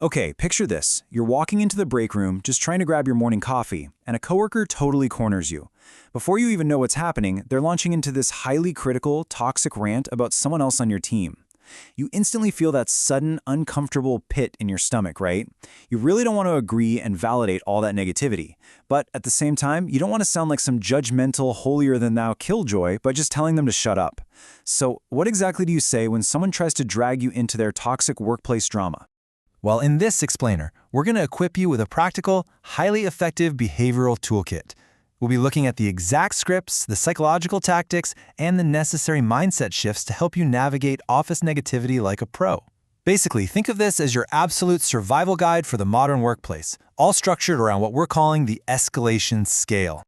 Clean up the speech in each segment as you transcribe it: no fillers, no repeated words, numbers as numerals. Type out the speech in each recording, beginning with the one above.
Okay, picture this. You're walking into the break room, just trying to grab your morning coffee, and a coworker totally corners you. Before you even know what's happening, they're launching into this highly critical, toxic rant about someone else on your team. You instantly feel that sudden, uncomfortable pit in your stomach, right? You really don't want to agree and validate all that negativity. But at the same time, you don't want to sound like some judgmental, holier-than-thou killjoy by just telling them to shut up. So, what exactly do you say when someone tries to drag you into their toxic workplace drama? Well, in this explainer, we're going to equip you with a practical, highly effective behavioral toolkit. We'll be looking at the exact scripts, the psychological tactics, and the necessary mindset shifts to help you navigate office negativity like a pro. Basically, think of this as your absolute survival guide for the modern workplace, all structured around what we're calling the escalation scale.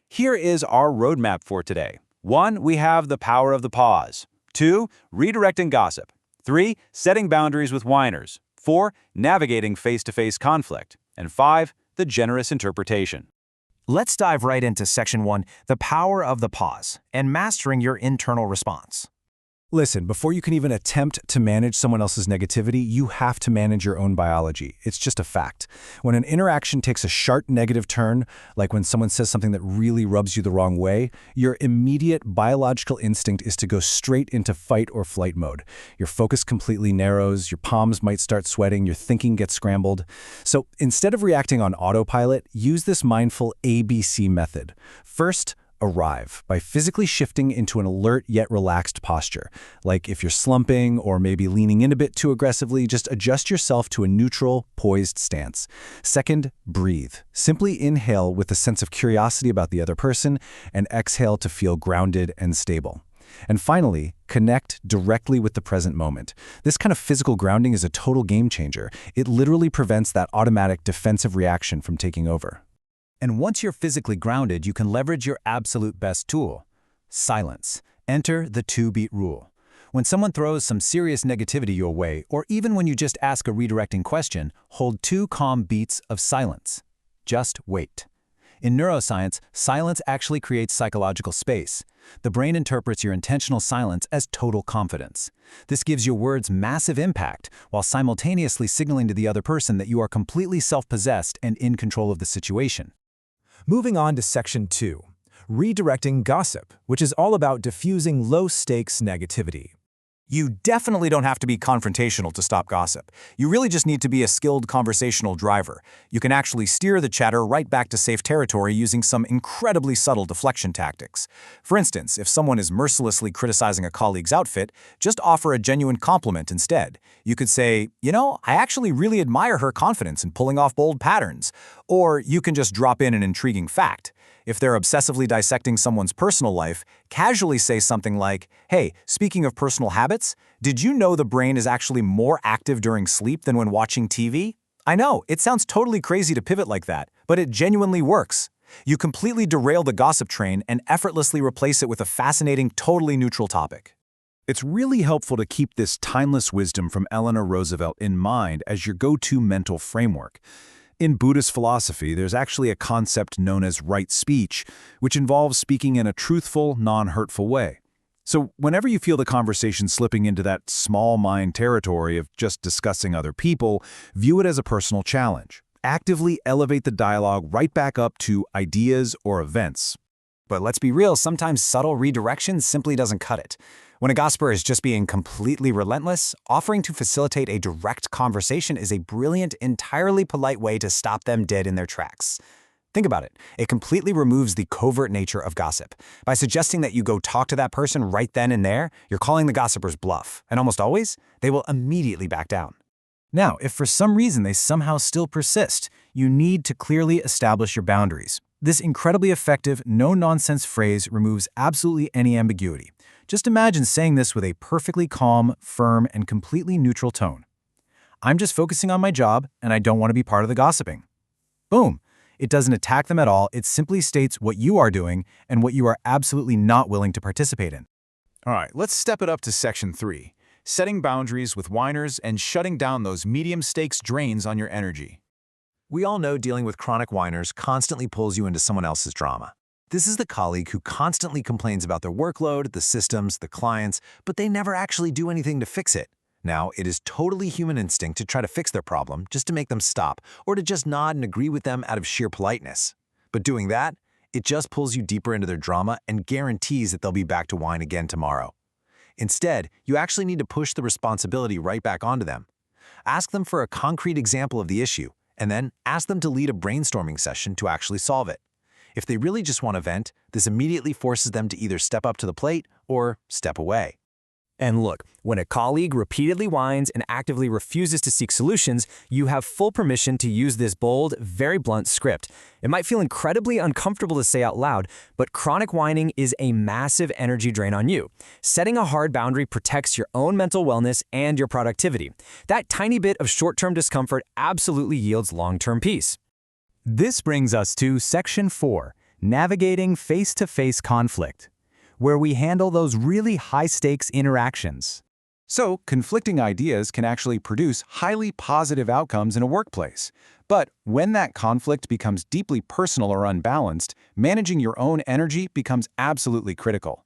Here is our roadmap for today. 1. We have the power of the pause. 2. Redirecting gossip. 3. Setting boundaries with whiners. 4. Navigating face-to-face conflict. And 5. The generous interpretation. Let's dive right into Section 1, the power of the pause, and mastering your internal response. Listen, before you can even attempt to manage someone else's negativity, you have to manage your own biology. It's just a fact. When an interaction takes a sharp negative turn, like when someone says something that really rubs you the wrong way, your immediate biological instinct is to go straight into fight or flight mode. Your focus completely narrows, your palms might start sweating, your thinking gets scrambled. So instead of reacting on autopilot, use this mindful ABC method. First, arrive by physically shifting into an alert yet relaxed posture. Like if you're slumping or maybe leaning in a bit too aggressively, just adjust yourself to a neutral, poised stance. Second, breathe. Simply inhale with a sense of curiosity about the other person and exhale to feel grounded and stable. And finally, connect directly with the present moment. This kind of physical grounding is a total game changer. It literally prevents that automatic defensive reaction from taking over. And once you're physically grounded, you can leverage your absolute best tool, silence. Enter the 2-beat rule. When someone throws some serious negativity your way, or even when you just ask a redirecting question, hold 2 calm beats of silence. Just wait. In neuroscience, silence actually creates psychological space. The brain interprets your intentional silence as total confidence. This gives your words massive impact, while simultaneously signaling to the other person that you are completely self-possessed and in control of the situation. Moving on to Section 2, redirecting gossip, which is all about diffusing low-stakes negativity. You definitely don't have to be confrontational to stop gossip. You really just need to be a skilled conversational driver. You can actually steer the chatter right back to safe territory using some incredibly subtle deflection tactics. For instance, if someone is mercilessly criticizing a colleague's outfit, just offer a genuine compliment instead. You could say, I actually really admire her confidence in pulling off bold patterns. Or you can just drop in an intriguing fact. If they're obsessively dissecting someone's personal life, casually say something like, hey, speaking of personal habits, did you know the brain is actually more active during sleep than when watching TV? I know, it sounds totally crazy to pivot like that, but it genuinely works. You completely derail the gossip train and effortlessly replace it with a fascinating, totally neutral topic. It's really helpful to keep this timeless wisdom from Eleanor Roosevelt in mind as your go-to mental framework. In Buddhist philosophy, there's actually a concept known as right speech, which involves speaking in a truthful, non-hurtful way. So whenever you feel the conversation slipping into that small mind territory of just discussing other people, view it as a personal challenge. Actively elevate the dialogue right back up to ideas or events. But let's be real, sometimes subtle redirection simply doesn't cut it. When a gossiper is just being completely relentless, offering to facilitate a direct conversation is a brilliant, entirely polite way to stop them dead in their tracks. Think about it. It completely removes the covert nature of gossip. By suggesting that you go talk to that person right then and there, you're calling the gossiper's bluff. And almost always, they will immediately back down. Now, if for some reason they somehow still persist, you need to clearly establish your boundaries. This incredibly effective, no-nonsense phrase removes absolutely any ambiguity. Just imagine saying this with a perfectly calm, firm, and completely neutral tone. I'm just focusing on my job, and I don't want to be part of the gossiping. Boom. It doesn't attack them at all. It simply states what you are doing and what you are absolutely not willing to participate in. All right, let's step it up to Section 3, setting boundaries with whiners and shutting down those medium-stakes drains on your energy. We all know dealing with chronic whiners constantly pulls you into someone else's drama. This is the colleague who constantly complains about their workload, the systems, the clients, but they never actually do anything to fix it. Now, it is totally human instinct to try to fix their problem just to make them stop, or to just nod and agree with them out of sheer politeness. But doing that, it just pulls you deeper into their drama and guarantees that they'll be back to whine again tomorrow. Instead, you actually need to push the responsibility right back onto them. Ask them for a concrete example of the issue, and then ask them to lead a brainstorming session to actually solve it. If they really just want to vent, this immediately forces them to either step up to the plate or step away. And look, when a colleague repeatedly whines and actively refuses to seek solutions, you have full permission to use this bold, very blunt script. It might feel incredibly uncomfortable to say out loud, but chronic whining is a massive energy drain on you. Setting a hard boundary protects your own mental wellness and your productivity. That tiny bit of short-term discomfort absolutely yields long-term peace. This brings us to Section 4, Navigating Face-to-Face Conflict, where we handle those really high-stakes interactions. So, conflicting ideas can actually produce highly positive outcomes in a workplace. But when that conflict becomes deeply personal or unbalanced, managing your own energy becomes absolutely critical.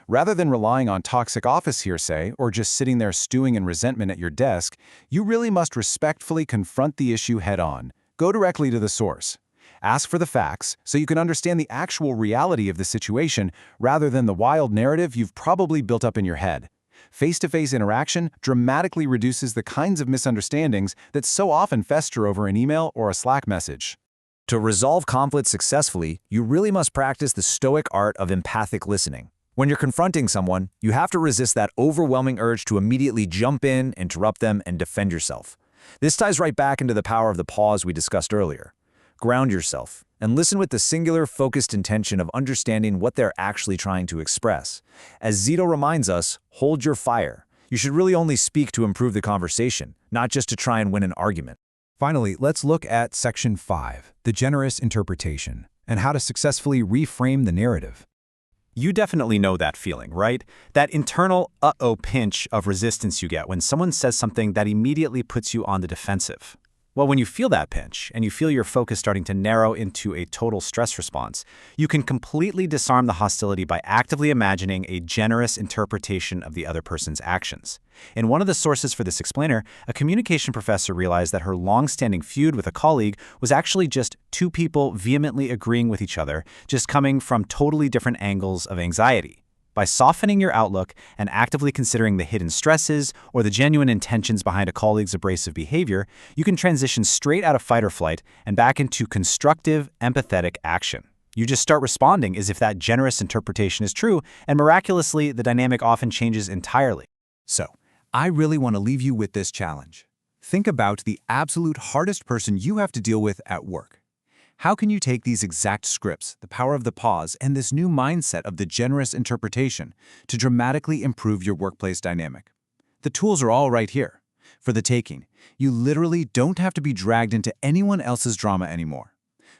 Rather than relying on toxic office hearsay or just sitting there stewing in resentment at your desk, you really must respectfully confront the issue head-on. Go directly to the source. Ask for the facts so you can understand the actual reality of the situation rather than the wild narrative you've probably built up in your head. Face-to-face interaction dramatically reduces the kinds of misunderstandings that so often fester over an email or a Slack message. To resolve conflict successfully, you really must practice the stoic art of empathic listening. When you're confronting someone, you have to resist that overwhelming urge to immediately jump in, interrupt them, and defend yourself. This ties right back into the power of the pause we discussed earlier. Ground yourself and listen with the singular, focused intention of understanding what they're actually trying to express. As Zito reminds us, hold your fire. You should really only speak to improve the conversation, not just to try and win an argument. Finally, let's look at Section 5, the generous interpretation, and how to successfully reframe the narrative. You definitely know that feeling, right? That internal uh-oh pinch of resistance you get when someone says something that immediately puts you on the defensive. Well, when you feel that pinch and you feel your focus starting to narrow into a total stress response, you can completely disarm the hostility by actively imagining a generous interpretation of the other person's actions. In one of the sources for this explainer, a communication professor realized that her long-standing feud with a colleague was actually just two people vehemently agreeing with each other, just coming from totally different angles of anxiety. By softening your outlook and actively considering the hidden stresses or the genuine intentions behind a colleague's abrasive behavior, you can transition straight out of fight or flight and back into constructive, empathetic action. You just start responding as if that generous interpretation is true, and miraculously, the dynamic often changes entirely. So, I really want to leave you with this challenge. Think about the absolute hardest person you have to deal with at work. How can you take these exact scripts, the power of the pause, and this new mindset of the generous interpretation to dramatically improve your workplace dynamic? The tools are all right here. For the taking, you literally don't have to be dragged into anyone else's drama anymore.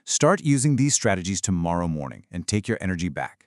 Start using these strategies tomorrow morning and take your energy back.